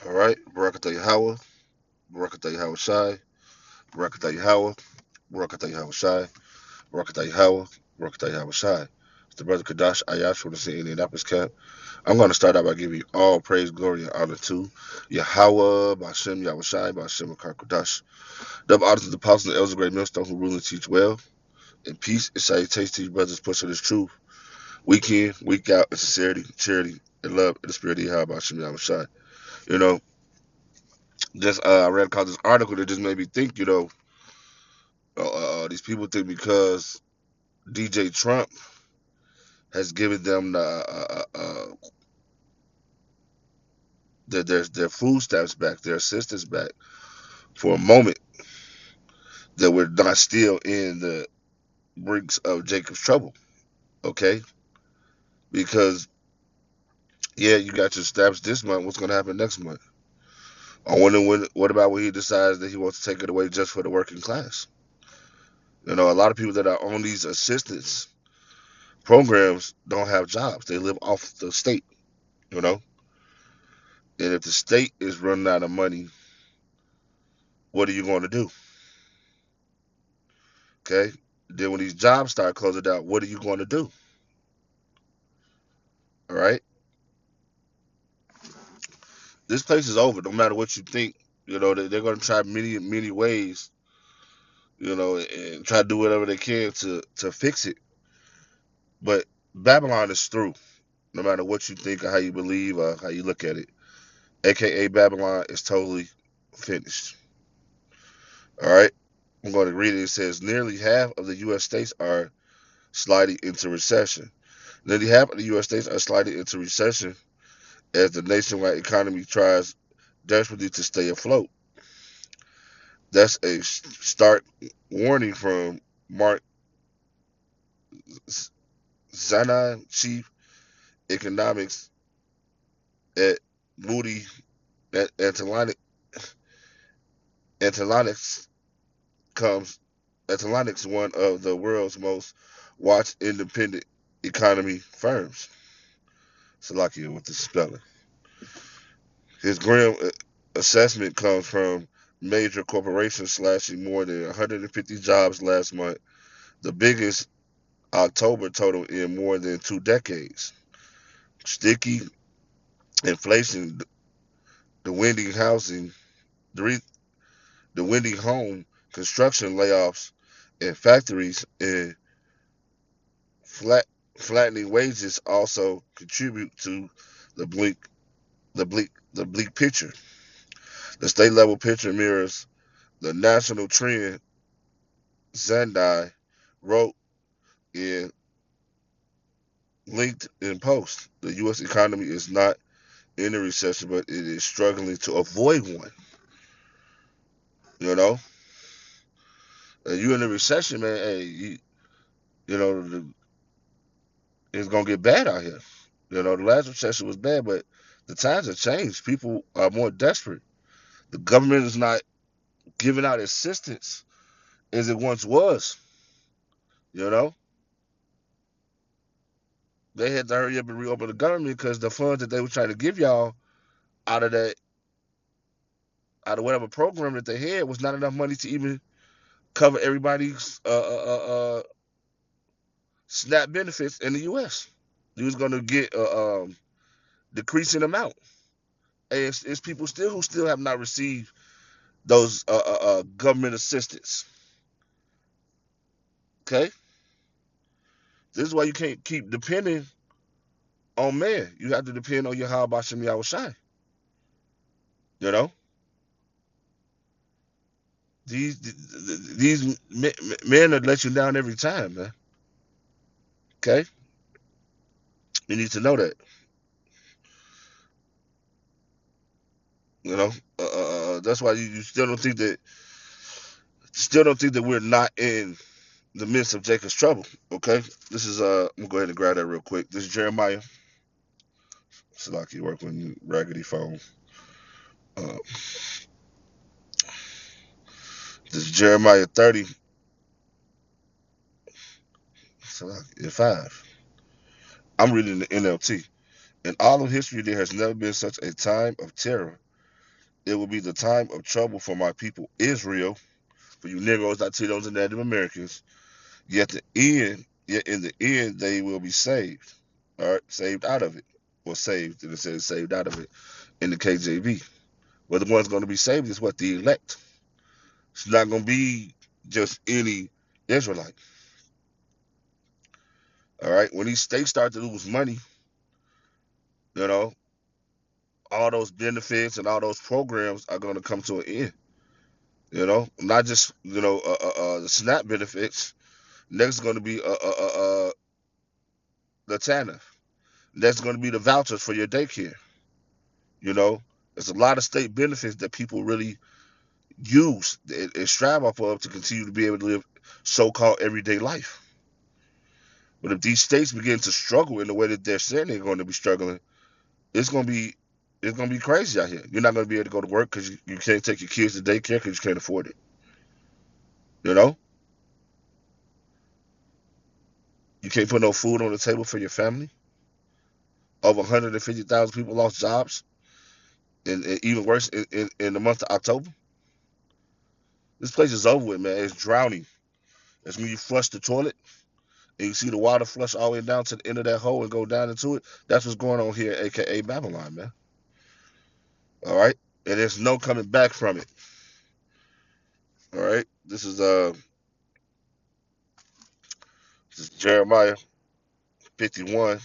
All right. Barakatah Yahweh. Barakatah Yahweh Shai. Barakatah Yahweh. Barakatah Yahweh Shai. Barakatah Yahweh. Barakatah Yahweh Shai. It's the brother Kadash Ayash from the city Indianapolis camp. I'm going to start out by giving you all praise, glory, and honor to Yahweh, Bashem, Yahweh Shai, Bashem, Akar Kadash. Double honor to the apostles and elders of great millstone who rule and teach well. And peace and salutations to you brothers pushing this truth. Week in, week out, in sincerity, charity, and love, and the spirit of Yahweh, Bashem, Yahweh Shai. You know, just I read across this article that just made me think, these people think because DJ Trump has given them their food stamps back, their assistance back for a moment, that we're not still in the brinks of Jacob's trouble, okay? Because yeah, you got your stamps this month. What's going to happen next month? I wonder what about when he decides that he wants to take it away just for the working class? A lot of people that are on these assistance programs don't have jobs. They live off the state, you know. And if the state is running out of money, what are you going to do? Okay. Then when these jobs start closing down, what are you going to do? All right. This place is over. No matter what you think, they're going to try many ways, and try to do whatever they can to fix it. But Babylon is through. No matter what you think or how you believe or how you look at it, AKA Babylon is totally finished. All right. I'm going to read it. It says nearly half of the U.S. states are sliding into recession. Nearly half of the U.S. states are sliding into recession as the nationwide economy tries desperately to stay afloat. That's a stark warning from Mark Zanon, chief economics at Moody Atlantics comes Atlantics, one of the world's most watched independent economy firms. Salakia with the spelling. His grim assessment comes from major corporations slashing more than 150 jobs last month, the biggest October total in more than 2 decades. Sticky inflation, the windy housing, the, re, the windy home construction layoffs in factories, and flat, flattening wages also contribute to the bleak, the bleak picture. The state level picture mirrors the national trend. Zandai wrote in LinkedIn post. The U.S. economy is not in a recession, but it is struggling to avoid one. You know, and you in a recession, man. Hey, you know, it's gonna get bad out here. The last recession was bad, but the times have changed. People are more desperate. The government is not giving out assistance as it once was. You know, they had to hurry up and reopen the government because the funds that they were trying to give y'all out of that, out of whatever program that they had, was not enough money to even cover everybody's SNAP benefits in the U.S. You was going to get a decreasing amount, and it's people still who still have not received those government assistance. Okay, this is why you can't keep depending on man. You have to depend on your how about Shem Yahweh Shai. You know these men that let you down every time, man. Okay, you need to know that. You know, that's why you still don't think that we're not in the midst of Jacob's trouble. Okay, this is I'm gonna go ahead and grab that real quick. This is Jeremiah. Salaki working raggedy phone. Uh, this is Jeremiah 30, Salaki, 5. I'm reading the NLT. In all of history, there has never been such a time of terror it will be the time of trouble for my people Israel, for you Negroes, Latinos, and Native Americans. Yet in the end, they will be saved. All right, saved out of it, or saved, and it says saved out of it in the KJV. Well, the one's going to be saved is what, the elect. It's not going to be just any Israelite. All right, when these states start to lose money, you know, all those benefits and all those programs are going to come to an end. Not just the SNAP benefits. Next is going to be the TANF. That's going to be the vouchers for your daycare. You know, there's a lot of state benefits that people really use and strive off of to continue to be able to live so-called everyday life. But if these states begin to struggle in the way that they're saying they're going to be struggling, it's going to be it's going to be crazy out here. You're not going to be able to go to work because you can't take your kids to daycare because you can't afford it. You know, you can't put no food on the table for your family. Over 150,000 people lost jobs, and even worse in the month of October. This place is over with, man. It's drowning. That's when you flush the toilet and you see the water flush all the way down to the end of that hole and go down into it. That's what's going on here, aka Babylon, man. All right, and there's no coming back from it. All right, this is Jeremiah 51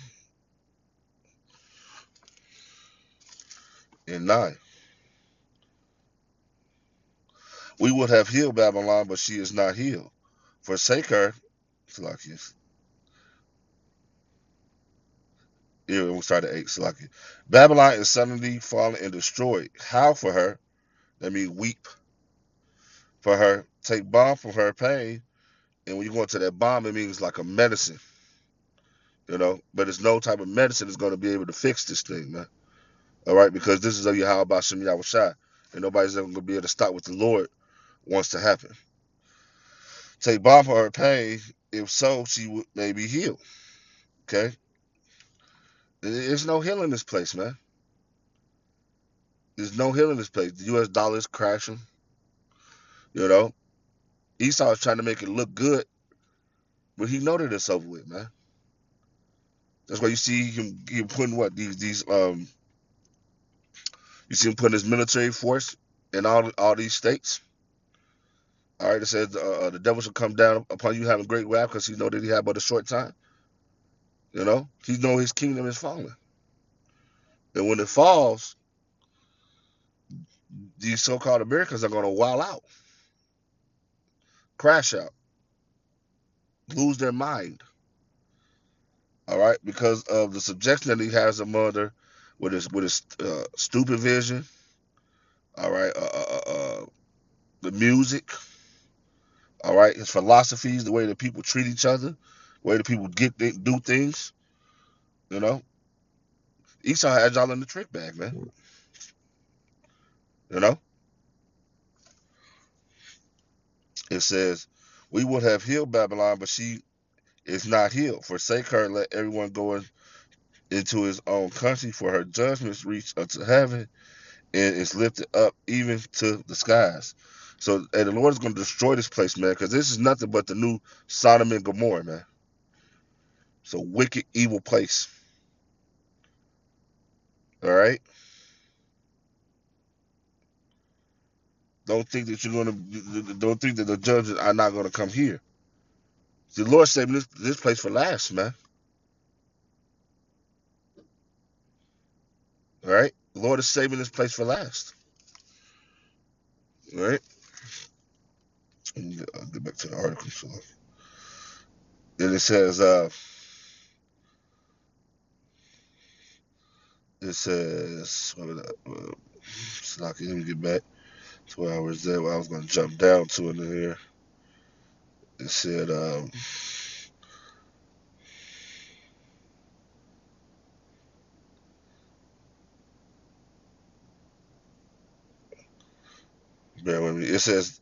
and 9. We would have healed Babylon, but she is not healed. Forsake her. Salakius. Here we start at 8. Salakius. Babylon is suddenly fallen and destroyed. How for her? That means weep for her. Take balm from her pain. And when you go into that balm, it means like a medicine. But it's no type of medicine that's going to be able to fix this thing, man. All right, because this is how about Shem Yahushai, and nobody's ever going to be able to stop what the Lord wants to happen. Take balm for her pain. If so, she may be healed. Okay, there's no healing in this place, man. There's no healing in this place. The U.S. dollar is crashing. You know, Esau is trying to make it look good, but he know that it's over with, man. That's why you see him putting what these you see him putting his military force in all these states. All right, it says the devil shall come down upon you having great wrath because he know that he had but a short time. He know his kingdom is falling, and when it falls, these so-called Americans are going to wild out, crash out, lose their mind. All right, because of the subjection that he has under with his stupid vision. All right, the music. All right, his philosophies, the way that people treat each other, the way that people do things. You know, Esau had y'all in the trick bag, man. You know, it says, "We would have healed Babylon, but she is not healed. Forsake her, let everyone go into his own country, for her judgments reach unto heaven, and is lifted up even to the skies." So, and the Lord is going to destroy this place, man, because this is nothing but the new Sodom and Gomorrah, man. It's a wicked, evil place. All right. Don't think that you're going to. Don't think that the judges are not going to come here. The Lord saving this place for last, man. All right. The Lord is saving this place for last. All right. I'll get back to the article. So, then it says, so I can even get back to where I was there. Where I was going to jump down to it in here. It said, bear with me. It says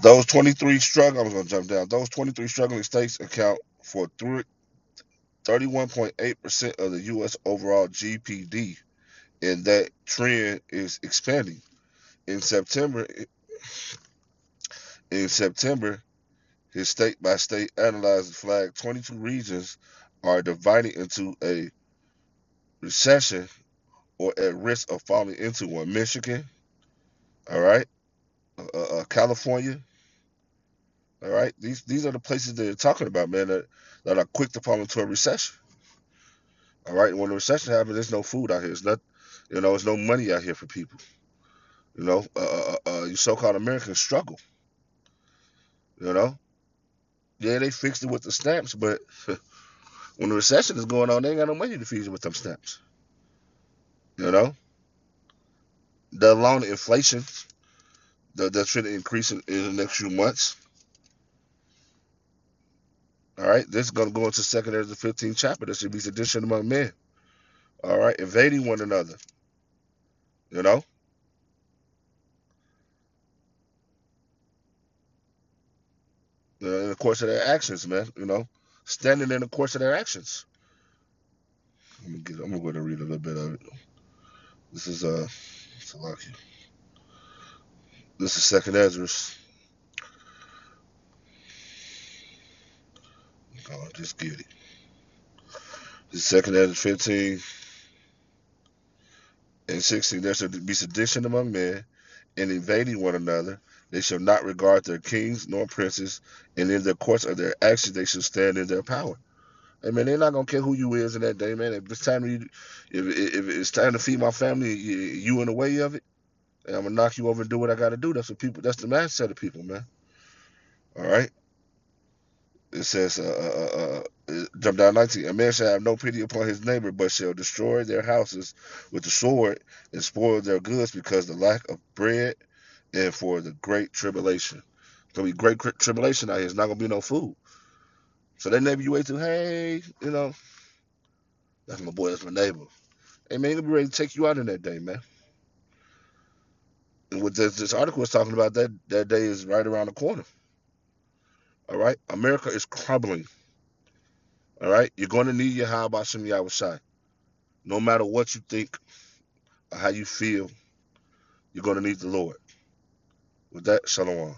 those 23 struggling. I was going to jump down. Those 23 struggling states account for 31.8% of the U.S. overall GPD, and that trend is expanding. In September, in September, his state by state analysis flagged 22 regions are dividing into a recession or at risk of falling into one. Michigan, all right, California, all right. These are the places they're talking about, man, that are quick to fall into a recession. All right, when a recession happens, there's no food out here. It's not, there's no money out here for people. You so-called Americans struggle. You know, yeah, they fixed it with the stamps, but when the recession is going on, they ain't got no money to feed you with them stamps. You know, the alone inflation that's going to increase in the next few months. All right, this is going to go into second as the 15th chapter. There should be sedition among men. All right, invading one another. You know, in the course of their actions, man. Standing in the course of their actions. I'm gonna go to read a little bit of it. This is Salaki. This is Second Ezra. Oh, just get it. This is Second Ezra 15 and 16. There shall be sedition among men, and invading one another. They shall not regard their kings nor princes, and in the course of their actions they shall stand in their power. Hey man, they're not gonna care who you is in that day, man. If it's time to feed my family, you in the way of it, and I'm gonna knock you over and do what I gotta do. That's what people. That's the mindset of people, man. All right. It says, jump down 19. A man shall have no pity upon his neighbor, but shall destroy their houses with the sword and spoil their goods because of the lack of bread and for the great tribulation. It's gonna be great tribulation out here. It's not gonna be no food. So that neighbor you wait to, hey, that's my boy, that's my neighbor. Hey man, he'll be ready to take you out in that day, man. And what this article is talking about, that day is right around the corner. All right, America is crumbling. All right, you're going to need your how about Shem Yahushai. No matter what you think or how you feel, you're going to need the Lord. With that, shalom.